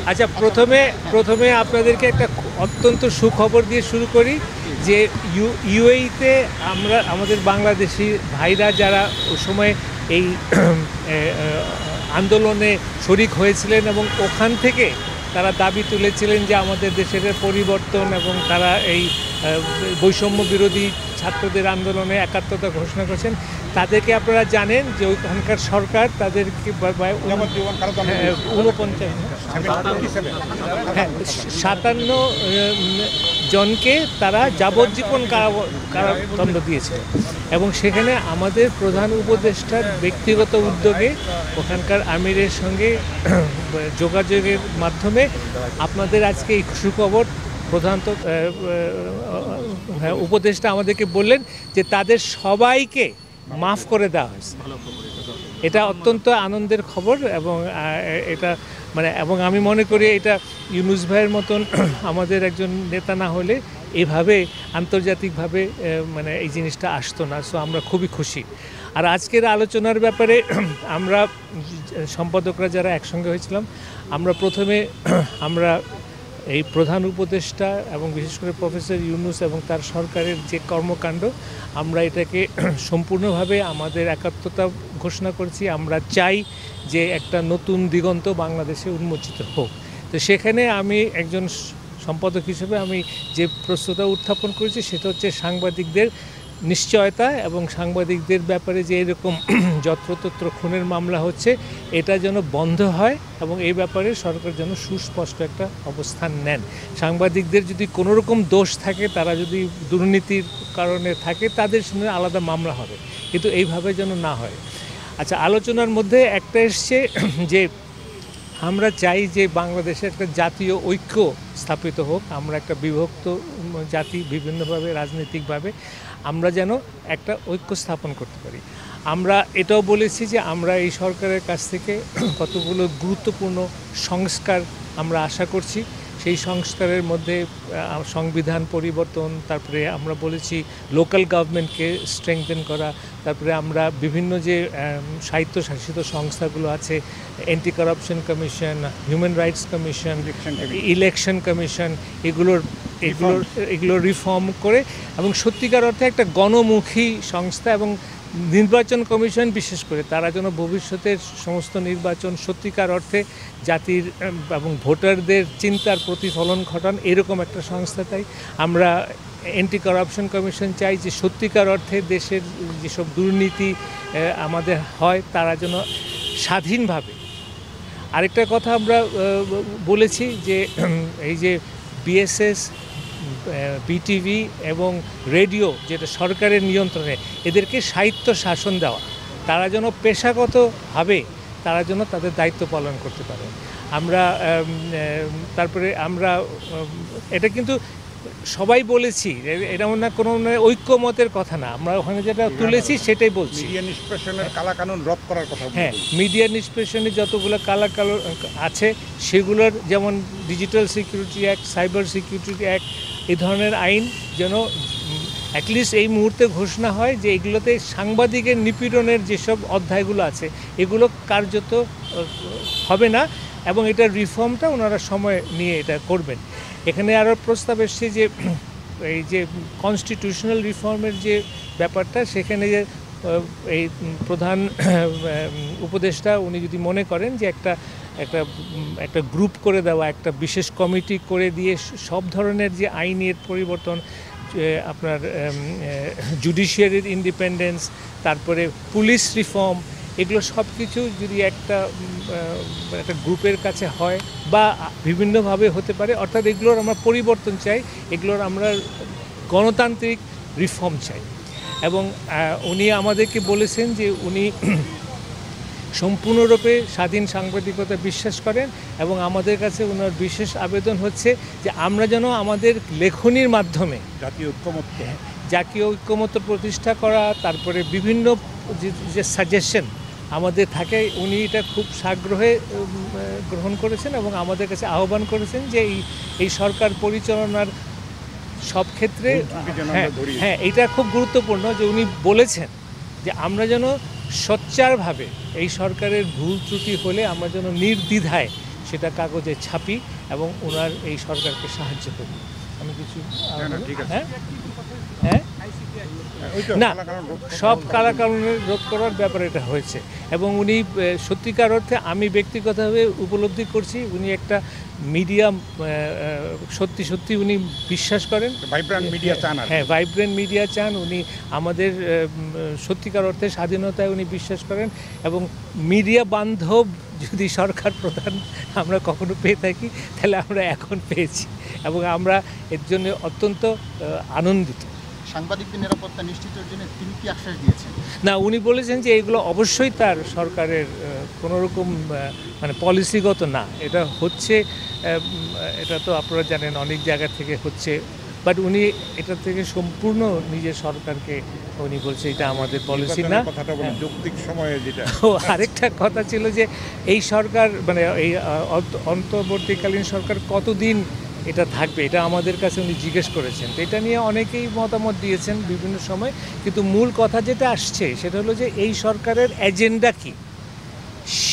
আচ্ছা, প্রথমে আপনাদেরকে একটা অত্যন্ত সুখবর দিয়ে শুরু করি যে ইউএইতে আমাদের বাংলাদেশি ভাইরা যারা ওই সময় এই আন্দোলনে শরিক হয়েছিলেন এবং ওখান থেকে তারা দাবি তুলেছিলেন যে আমাদের দেশের পরিবর্তন, এবং তারা এই বৈষম্য বিরোধী ছাত্রদের আন্দোলনে একাত্মতা ঘোষণা করেছেন, তাদেরকে আপনারা জানেন যে ওইখানকার সরকার তাদেরকে 57 জনকে তারা যাবজ্জীবন কারাদণ্ড দিয়েছে। এবং সেখানে আমাদের প্রধান উপদেষ্টার ব্যক্তিগত উদ্যোগে ওখানকার আমিরের সঙ্গে যোগাযোগের মাধ্যমে আপনাদের আজকে এই সুখবর প্রধানত উপদেষ্টা আমাদেরকে বললেন যে তাদের সবাইকে মাফ করে দেওয়া হয়েছে। এটা অত্যন্ত আনন্দের খবর, এবং এটা এবং আমি মনে করি এটা ইউনুস ভাইয়ের মতন আমাদের একজন নেতা না হলে এভাবে আন্তর্জাতিকভাবে এই জিনিসটা আসতো না। সো আমরা খুবই খুশি। আর আজকের আলোচনার ব্যাপারে আমরা সম্পাদকরা যারা একসঙ্গে হয়েছিলাম, আমরা প্রথমে এই প্রধান উপদেষ্টা এবং বিশেষ করে প্রফেসর ইউনুস এবং তার সরকারের যে কর্মকাণ্ড, আমরা এটাকে সম্পূর্ণভাবে আমাদের একাত্মতা ঘোষণা করছি। আমরা চাই যে একটা নতুন দিগন্ত বাংলাদেশে উন্মোচিত হোক। তো সেখানে আমি একজন সম্পাদক হিসেবে আমি যে প্রশ্নটা উত্থাপন করেছি সেটা হচ্ছে সাংবাদিকদের নিশ্চয়তা এবং সাংবাদিকদের ব্যাপারে যে এরকম যত্রতত্র খুনের মামলা হচ্ছে এটা যেন বন্ধ হয়, এবং এই ব্যাপারে সরকার যেন সুস্পষ্ট একটা অবস্থান নেন। সাংবাদিকদের যদি কোনো রকম দোষ থাকে, তারা যদি দুর্নীতির কারণে থাকে, তাদের সঙ্গে আলাদা মামলা হবে, কিন্তু এইভাবে যেন না হয়। আচ্ছা, আলোচনার মধ্যে একটা এসছে যে আমরা চাই যে বাংলাদেশে একটা জাতীয় ঐক্য স্থাপিত হোক। আমরা একটা বিভক্ত জাতি, বিভিন্নভাবে রাজনৈতিকভাবে আমরা যেন একটা ঐক্য স্থাপন করতে পারি। আমরা এটাও বলেছি যে আমরা এই সরকারের কাছ থেকে কতগুলো গুরুত্বপূর্ণ সংস্কার আমরা আশা করছি। সেই সংস্কারের মধ্যে সংবিধান পরিবর্তন, তারপরে আমরা বলেছি লোকাল গভর্নমেন্টকে স্ট্রেংথেন করা, তারপরে আমরা বিভিন্ন যে স্বায়ত্তশাসিত সংস্থাগুলো আছে, anti corruption commission, human rights commission, election commission, এগুলো রিফর্ম করে এবং সত্যিকার অর্থে একটা গণমুখী সংস্থা, এবং নির্বাচন কমিশন বিশেষ করে তারা যেন ভবিষ্যতের সমস্ত নির্বাচন সত্যিকার অর্থে জাতির এবং ভোটারদের চিন্তার প্রতিফলন ঘটান, এরকম একটা সংস্থা চাই। আমরা অ্যান্টি কারাপশন কমিশন চাই যে সত্যিকার অর্থে দেশের যেসব দুর্নীতি আমাদের হয় তারা যেন স্বাধীনভাবে। আরেকটা কথা আমরা বলেছি যে এই যে বিএসএস, বিটিভি এবং রেডিও যেটা সরকারের নিয়ন্ত্রণে, এদেরকে সাহিত্য শাসন দেওয়া, তারা যেন পেশাগতভাবে তারা যেন তাদের দায়িত্ব পালন করতে পারে। তারপরে আমরা এটা কিন্তু সবাই বলেছি, এটা না কোনো ঐক্যমতের কথা না, আমরা ওখানে যেটা তুলেছি সেটাই বলছি। মিডিয়া নিষ্পেষণের কালাকানুন রদ করার কথা। হ্যাঁ, মিডিয়া নিষ্পেষণের যতগুলো কালো আছে সেগুলোর, যেমন digital security act, cyber security act, এই ধরনের আইন যেন অ্যাটলিস্ট এই মুহূর্তে ঘোষণা হয় যে এগুলোতে সাংবাদিকের নিপীড়নের যেসব অধ্যায়গুলো আছে এগুলো কার্যত হবে না, এবং এটার রিফর্মটা ওনারা সময় নিয়ে এটা করবেন। এখানে আরও প্রস্তাব এসছে যে এই যে কনস্টিটিউশনাল রিফর্মের যে ব্যাপারটা, সেখানে যে এই প্রধান উপদেষ্টা উনি যদি মনে করেন যে একটা গ্রুপ করে দেওয়া, একটা বিশেষ কমিটি করে দিয়ে সব ধরনের যে আইনের পরিবর্তন, আপনার জুডিশিয়ারির ইন্ডিপেন্ডেন্স, তারপরে পুলিশ রিফর্ম, এগুলো সব কিছু যদি একটা গ্রুপের কাছে হয় বা বিভিন্নভাবে হতে পারে, অর্থাৎ এগুলোর আমরা পরিবর্তন চাই, এগুলোর আমরা গণতান্ত্রিক রিফর্ম চাই। এবং উনি আমাদেরকে বলেছেন যে উনি সম্পূর্ণরূপে স্বাধীন সাংবাদিকতা বিশ্বাস করেন, এবং আমাদের কাছে ওনার বিশেষ আবেদন হচ্ছে যে আমরা যেন আমাদের লেখনীর মাধ্যমে জাতীয় ঐক্যমত্য প্রতিষ্ঠা করা, তারপরে বিভিন্ন যে সাজেশন আমাদের থাকে, উনি এটা খুব সাগ্রহে গ্রহণ করেছেন এবং আমাদের কাছে আহ্বান করেছেন যে এই সরকার পরিচালনার সব ক্ষেত্রে হ্যাঁ এটা খুব গুরুত্বপূর্ণ যে উনি বলেছেন যে আমরা যেন সোচ্চারভাবে এই সরকারের ভুল ত্রুটি হলে আমরা যেন নির্দ্বিধায় সেটা কাগজে ছাপি এবং ওনার এই সরকারকে সাহায্য করি। আমি কিছু ঠিক আছে। হ্যাঁ হ্যাঁ ওই তো না, কালাকানুন রোধ সব কালাকানুনের রোধ করার ব্যাপারে এটা হয়েছে এবং উনি সত্যিকার অর্থে আমি ব্যক্তিগতভাবে উপলব্ধি করছি উনি একটা মিডিয়া সত্যি সত্যি উনি বিশ্বাস করেন। ভাইব্রেন্ট মিডিয়া চান আর কি। হ্যাঁ, ভাইব্রেন্ট মিডিয়া চান উনি। আমাদের সত্যিকার অর্থে স্বাধীনতায় উনি বিশ্বাস করেন এবং মিডিয়া বান্ধব যদি সরকার প্রধান আমরা কখনো পেয়ে থাকি তাহলে আমরা এখন পেয়েছি এবং আমরা এর জন্য অত্যন্ত আনন্দিত। সাংবাদিকদের নিরাপত্তা নিশ্চিতের জন্য তিনি কি আশ্বাস দিয়েছেন? না, উনি বলেছেন যে এগুলো অবশ্যই তার সরকারের কোনো রকম মানে পলিসিগত না, এটা হচ্ছে এটা তো আপনারা জানেন অনেক জায়গা থেকে হচ্ছে, বাট উনি এটা থেকে সম্পূর্ণ নিজের সরকারকে উনি বলছে এটা আমাদের পলিসি না। নির্বাচনের কথাটা বলি, যৌক্তিক সময়ে যেটা ও আরেকটা কথা ছিল যে এই সরকার মানে এই অন্তর্বর্তীকালীন সরকার কতদিন এটা থাকবে, এটা আমাদের কাছে উনি জিজ্ঞেস করেছেন। তো এটা নিয়ে অনেকেই মতামত দিয়েছেন বিভিন্ন সময়, কিন্তু মূল কথা যেটা আসছে সেটা হলো যে এই সরকারের এজেন্ডা কি,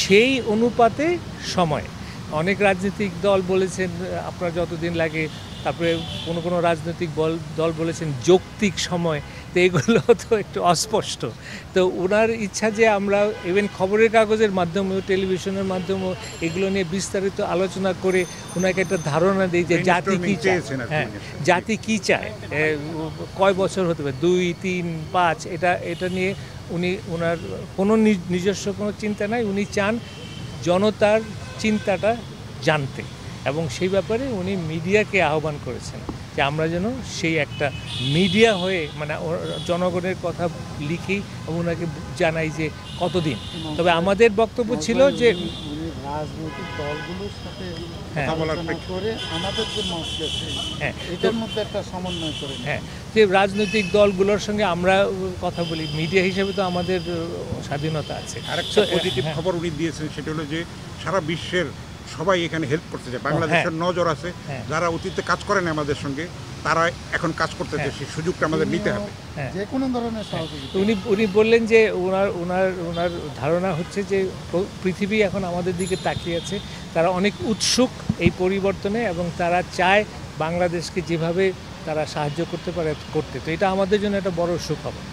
সেই অনুপাতে সময়। অনেক রাজনৈতিক দল বলেছেন আপনার যতদিন লাগে, তারপরে কোনো রাজনৈতিক দল বলেছেন যৌক্তিক সময়। তো এগুলো তো একটু অস্পষ্ট। তো ওনার ইচ্ছা যে আমরা ইভেন খবরের কাগজের মাধ্যমেও টেলিভিশনের মাধ্যমেও এগুলো নিয়ে বিস্তারিত আলোচনা করে ওনাকে একটা ধারণা দিই যে জাতি কী চায়। হ্যাঁ, জাতি কী চায়, কয় বছর হতে পারে, 2, 3, 5, এটা নিয়ে ওনার কোনো নিজস্ব কোনো চিন্তা নাই। উনি চান জনতার চিন্তাটা জানতে এবং সেই ব্যাপারে উনি মিডিয়াকে আহ্বান করেছেন যে আমরা যেন সেই একটা মিডিয়া হয়ে মানে জনগণের কথা লিখি এবং ওনাকে জানাই যে কতদিন। তবে আমাদের বক্তব্য ছিল যে রাজনৈতিক দলগুলোর সাথে হ্যাঁ আলোচনা করে আমাদের যে মসজিদ হ্যাঁ এটার মধ্যে একটা সমন্বয় করে হ্যাঁ যে রাজনৈতিক দলগুলোর সঙ্গে আমরা কথা বলি, মিডিয়া হিসেবে তো আমাদের স্বাধীনতা আছে। আরেকটা পজিটিভ খবর উনি দিয়েছেন, সেটা হলো যে সারা বিশ্বের সবাই এখানে হেল্প করতে চায়, বাংলাদেশের নজর আছে, যারা অতীতে কাজ করেন আমাদের সঙ্গে তারা এখন কাজ করতে চায়, সেই সুযোগটা আমাদের নিতে হবে। যে কোনো ধরনের সহযোগিতা। উনি বললেন যে ওনার ধারণা হচ্ছে যে পৃথিবী এখন আমাদের দিকে তাকিয়ে আছে, তারা অনেক উৎসুক এই পরিবর্তনে এবং তারা চায় বাংলাদেশকে যেভাবে তারা সাহায্য করতে পারে করতে। তো এটা আমাদের জন্য একটা বড় সুখবর।